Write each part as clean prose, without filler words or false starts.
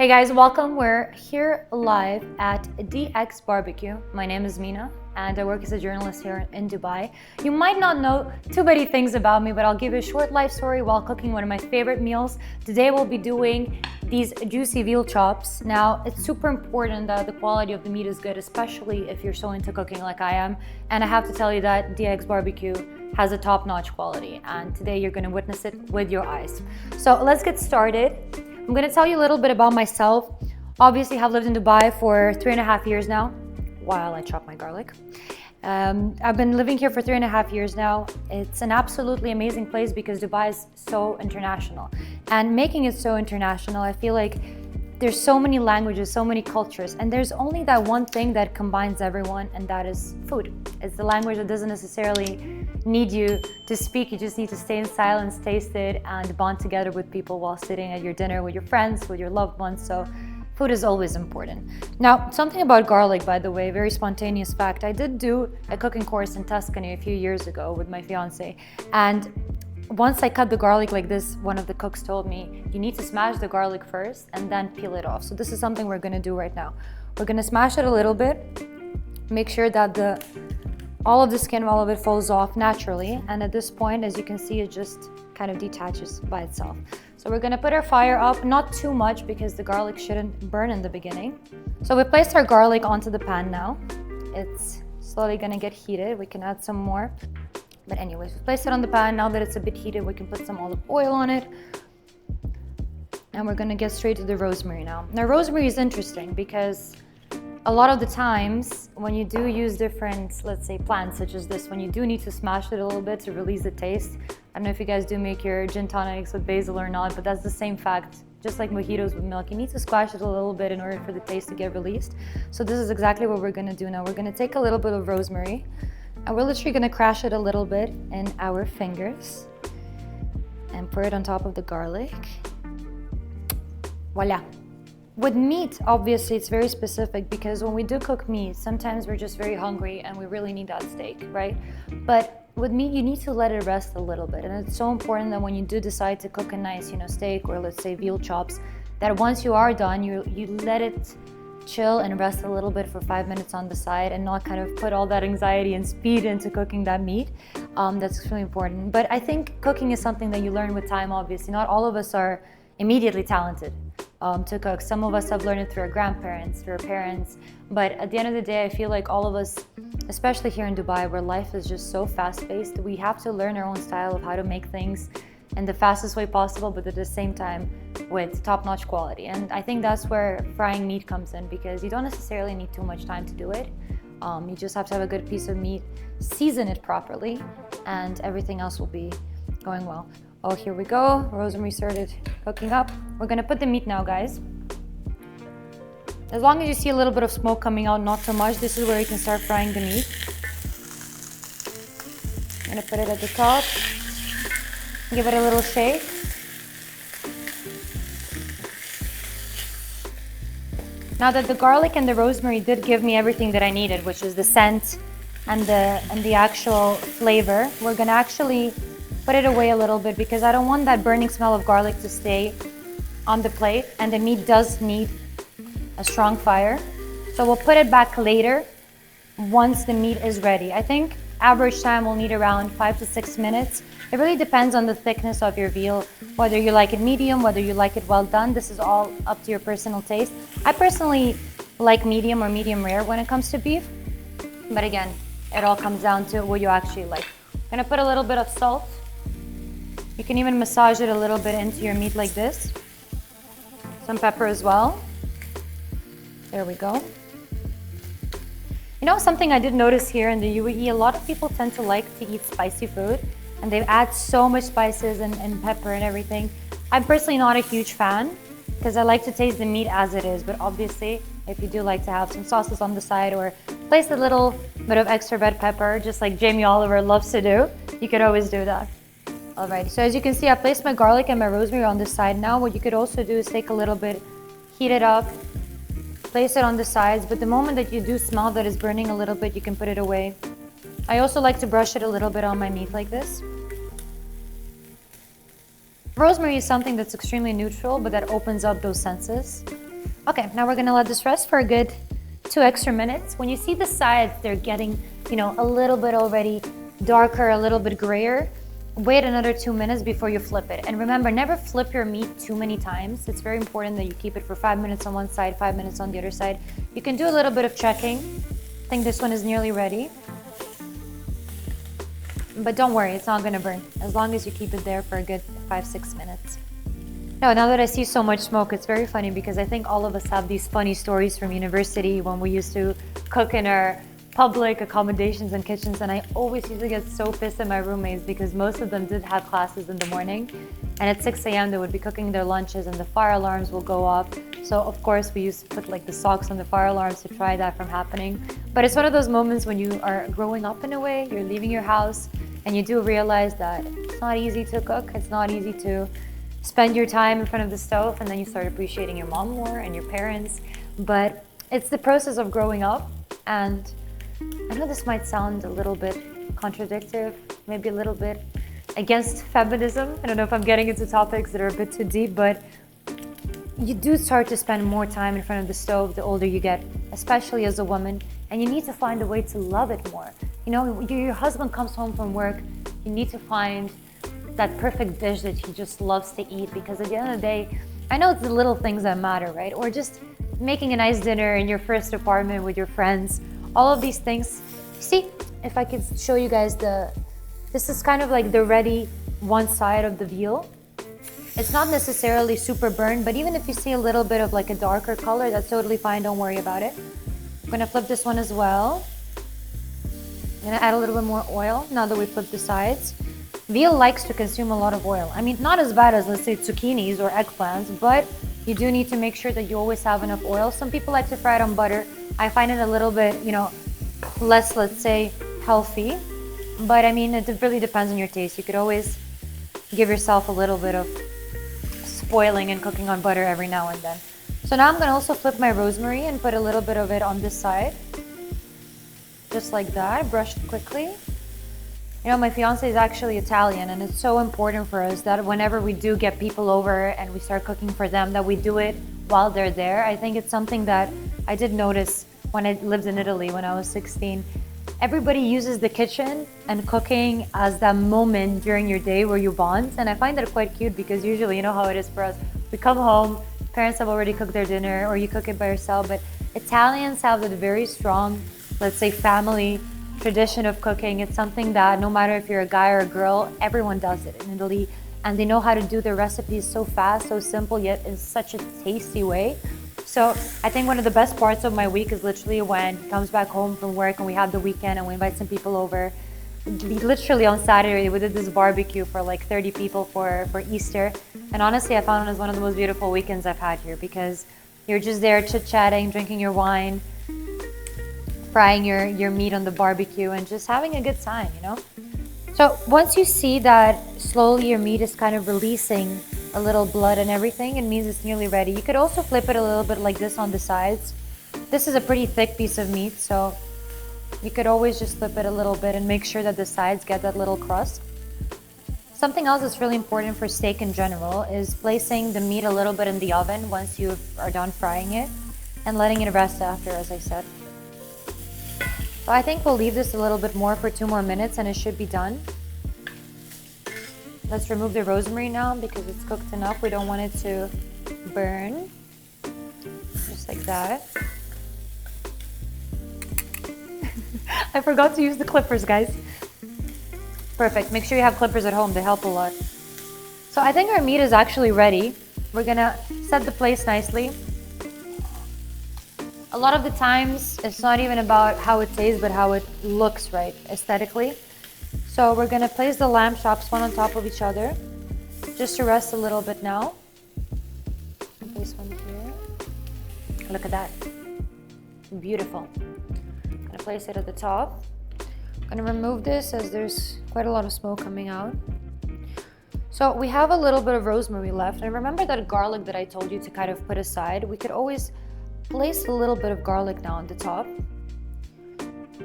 Hey guys, welcome. We're here live at dxbbq. My name is Mina and I work as a journalist here in Dubai. You might not know too many things about me, but I'll give you a short life story while cooking one of my favorite meals. Today we'll be doing these juicy veal chops. Now, it's super important that the quality of the meat is good, especially if you're so into cooking like I am. And I have to tell you that dxbbq has a top-notch quality, and today you're going to witness it with your eyes. So let's get started. I'm going to tell you a little bit about myself. Obviously, I have lived in Dubai for 3.5 years now, while I chop my garlic. I've been living here for 3.5 years now. It's an absolutely amazing place because Dubai is so international. And making it so international, I feel like there's so many languages, so many cultures, and there's only that one thing that combines everyone, and that is food. It's the language that doesn't necessarily need you to speak. You just need to stay in silence, taste it, and bond together with people while sitting at your dinner with your friends, with your loved ones. So food is always important. Now, something about garlic, by the way, very spontaneous fact. I did do a cooking course in Tuscany a few years ago with my fiance, and once I cut the garlic like this, one of the cooks told me, you need to smash the garlic first and then peel it off. So this is something we're gonna do right now. We're gonna smash it a little bit, make sure that all of the skin, all of it falls off naturally. And at this point, as you can see, it just kind of detaches by itself. So we're gonna put our fire up, not too much because the garlic shouldn't burn in the beginning. So we placed our garlic onto the pan now. It's slowly gonna get heated. We can add some more. But anyways, we place it on the pan. Now that it's a bit heated, we can put some olive oil on it. And we're gonna get straight to the rosemary now. Now, rosemary is interesting because a lot of the times when you do use different, let's say, plants such as this, when you do need to smash it a little bit to release the taste. I don't know if you guys do make your gin tonics with basil or not, but that's the same fact. Just like mojitos with milk, you need to squash it a little bit in order for the taste to get released. So this is exactly what we're gonna do now. We're gonna take a little bit of rosemary, and we're literally gonna crash it a little bit in our fingers and pour it on top of the garlic. Voila. With meat, obviously, it's very specific because when we do cook meat, sometimes we're just very hungry and we really need that steak, right? But with meat, you need to let it rest a little bit. And it's so important that when you do decide to cook a nice, steak or let's say veal chops, that once you are done, you let it chill and rest a little bit for 5 minutes on the side and not kind of put all that anxiety and speed into cooking that meat. That's really important. But I think cooking is something that you learn with time, obviously. Not all of us are immediately talented to cook. Some of us have learned it through our grandparents, through our parents. But at the end of the day, I feel like all of us, especially here in Dubai, where life is just so fast-paced, we have to learn our own style of how to make things in the fastest way possible, but at the same time with top-notch quality. And I think that's where frying meat comes in, because you don't necessarily need too much time to do it. You just have to have a good piece of meat, season it properly, and everything else will be going well. Oh, here we go. Rosemary started cooking up. We're gonna put the meat now, guys. As long as you see a little bit of smoke coming out, not too much, this is where you can start frying the meat. I'm gonna put it at the top. Give it a little shake. Now that the garlic and the rosemary did give me everything that I needed, which is the scent and the actual flavor, we're gonna actually put it away a little bit because I don't want that burning smell of garlic to stay on the plate, and the meat does need a strong fire. So we'll put it back later once the meat is ready. I think average time will need around 5 to 6 minutes. It really depends on the thickness of your veal, whether you like it medium, whether you like it well done. This is all up to your personal taste. I personally like medium or medium rare when it comes to beef, but again, it all comes down to what you actually like. I'm gonna put a little bit of salt. You can even massage it a little bit into your meat like this. Some pepper as well. There we go. Something I did notice here in the UAE, a lot of people tend to like to eat spicy food, and they add so much spices and pepper and everything. I'm personally not a huge fan because I like to taste the meat as it is, but obviously if you do like to have some sauces on the side or place a little bit of extra red pepper, just like Jamie Oliver loves to do, you could always do that. Alright, so as you can see, I placed my garlic and my rosemary on the side. Now what you could also do is take a little bit, heat it up, place it on the sides, but the moment that you do smell that it's burning a little bit, you can put it away. I also like to brush it a little bit on my meat like this. Rosemary is something that's extremely neutral, but that opens up those senses. Okay, now we're gonna let this rest for a good 2 extra minutes. When you see the sides, they're getting, a little bit already darker, a little bit grayer, wait another 2 minutes before you flip it. And remember, never flip your meat too many times. It's very important that you keep it for 5 minutes on one side, 5 minutes on the other side. You can do a little bit of checking. I think this one is nearly ready. But don't worry, it's not gonna burn, as long as you keep it there for a good 5-6 minutes. Now that I see so much smoke, it's very funny because I think all of us have these funny stories from university when we used to cook in our public accommodations and kitchens, and I always used to get so pissed at my roommates because most of them did have classes in the morning, and at 6 a.m. they would be cooking their lunches and the fire alarms will go off. So of course we used to put like the socks on the fire alarms to try that from happening. But it's one of those moments when you are growing up in a way, you're leaving your house, and you do realize that it's not easy to cook, it's not easy to spend your time in front of the stove, and then you start appreciating your mom more and your parents. But it's the process of growing up, and I know this might sound a little bit contradictory, maybe a little bit against feminism. I don't know if I'm getting into topics that are a bit too deep, but you do start to spend more time in front of the stove the older you get, especially as a woman, and you need to find a way to love it more. Your husband comes home from work, you need to find that perfect dish that he just loves to eat, because at the end of the day, I know it's the little things that matter, right? Or just making a nice dinner in your first apartment with your friends, all of these things. See, if I could show you guys this is kind of like the ready one side of the veal. It's not necessarily super burned, but even if you see a little bit of like a darker color, that's totally fine, don't worry about it. I'm gonna flip this one as well. I'm gonna add a little bit more oil now that we flipped the sides. Veal likes to consume a lot of oil. I mean, not as bad as, let's say, zucchinis or eggplants, but you do need to make sure that you always have enough oil. Some people like to fry it on butter. I find it a little bit, less, let's say, healthy. But I mean, it really depends on your taste. You could always give yourself a little bit of spoiling and cooking on butter every now and then. So now I'm gonna also flip my rosemary and put a little bit of it on this side. Just like that, brush it quickly. My fiance is actually Italian, and it's so important for us that whenever we do get people over and we start cooking for them, that we do it while they're there. I think it's something that I did notice when I lived in Italy when I was 16. Everybody uses the kitchen and cooking as that moment during your day where you bond, and I find that quite cute because usually, you know how it is for us. We come home, parents have already cooked their dinner, or you cook it by yourself, but Italians have that very strong, let's say, family tradition of cooking. It's something that no matter if you're a guy or a girl, everyone does it in Italy, and they know how to do their recipes so fast, so simple, yet in such a tasty way. So I think one of the best parts of my week is literally when he comes back home from work and we have the weekend and we invite some people over. Literally on Saturday we did this barbecue for like 30 people for Easter, and honestly I found it was one of the most beautiful weekends I've had here, because you're just there chit-chatting, drinking your wine, frying your meat on the barbecue, and just having a good time, So once you see that slowly your meat is kind of releasing a little blood and everything, it means it's nearly ready. You could also flip it a little bit like this on the sides. This is a pretty thick piece of meat, so you could always just flip it a little bit and make sure that the sides get that little crust. Something else that's really important for steak in general is placing the meat a little bit in the oven once you are done frying it, and letting it rest after, as I said. So I think we'll leave this a little bit more for 2 more minutes and it should be done. Let's remove the rosemary now because it's cooked enough. We don't want it to burn. Just like that. I forgot to use the clippers, guys. Perfect. Make sure you have clippers at home. They help a lot. So I think our meat is actually ready. We're gonna set the place nicely. A lot of the times, it's not even about how it tastes, but how it looks, right, aesthetically. So we're gonna place the lamb chops one on top of each other, just to rest a little bit now. Place one here. Look at that. Beautiful. I'm gonna place it at the top. I'm gonna remove this as there's quite a lot of smoke coming out. So we have a little bit of rosemary left, and remember that garlic that I told you to kind of put aside? We could always place a little bit of garlic now on the top,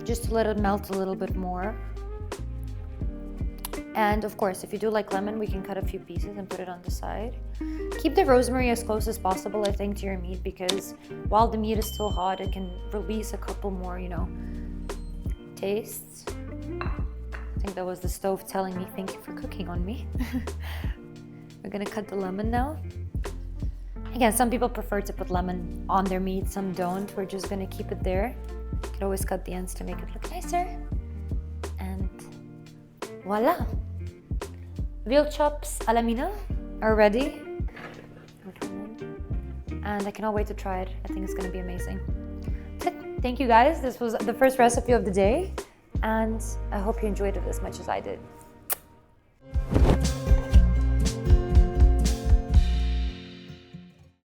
just to let it melt a little bit more. And of course, if you do like lemon, we can cut a few pieces and put it on the side. Keep the rosemary as close as possible, I think, to your meat, because while the meat is still hot, it can release a couple more, you know, tastes. I think that was the stove telling me thank you for cooking on me. We're gonna cut the lemon now. Again, some people prefer to put lemon on their meat, some don't. We're just gonna keep it there. You can always cut the ends to make it look nicer. And voila! Veal chops a la Mina are ready. And I cannot wait to try it. I think it's gonna be amazing. Thank you guys. This was the first recipe of the day. And I hope you enjoyed it as much as I did.